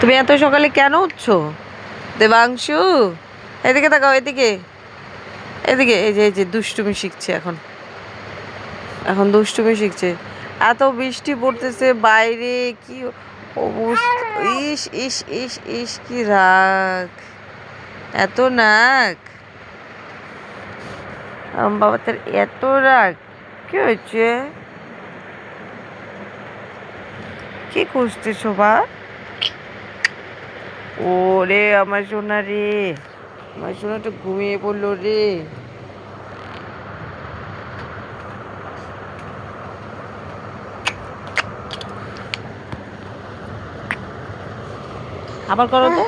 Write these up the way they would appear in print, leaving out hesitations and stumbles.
তুমি এত সকালে কেন উঠছো দেবাংশু? এদিকে তাকাও, এদিকে এদিকে। এই যে দুষ্টুমি শিখছে এখন, এখন দুষ্টুমি শিখছে। এত বৃষ্টি পড়তেছে বাইরে, কি অবস্থা! ইস ইস ইস ইস, কি রাগ, এত নাক বাবা তার, এত রাগ! কি হয়েছে? কি খুঁজতে শোভা? ওরে আমার সোনা রে, আমার সোনাটা ঘুমিয়ে পড়লো রে। আবার করো তো।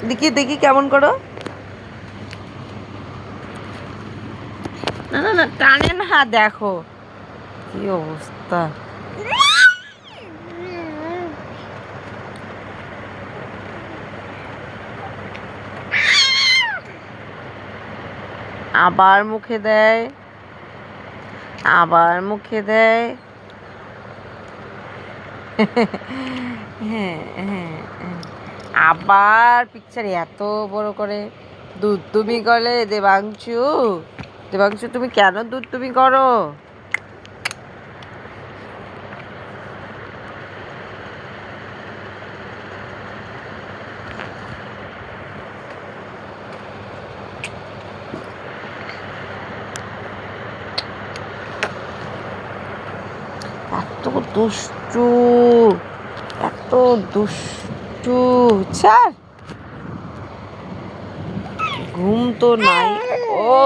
দেখি দেখি কেমন করো। না না না, টানে না, দেখো কি অবস্থা। আবার মুখে দেয়, আবার মুখে দেয়। হ্যাঁ হ্যাঁ হ্যাঁ। আবার পিকচার এত বড় করে দুধ তুমি করলে দেবাংশু। দেবাংশু তুমি কেন দুধ তুমি করো? এত দুষ্টু, এত দুষ্টু, ছাড়। ঘুম তো নাই, ও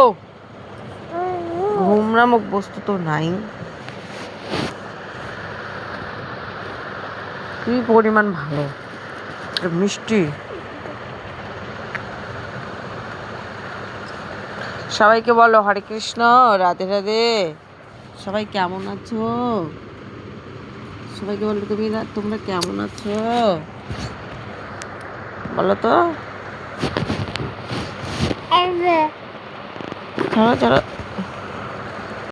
ঘুম নামক বস্তু তো নাই। কি পরিমাণ ভালো, মিষ্টি। সবাইকে বলো হরে কৃষ্ণ, রাধে রাধে। সবাই কেমন আছো? সবাইকে বলো তোমরা কেমন আছো বলো তো। চলো চলো।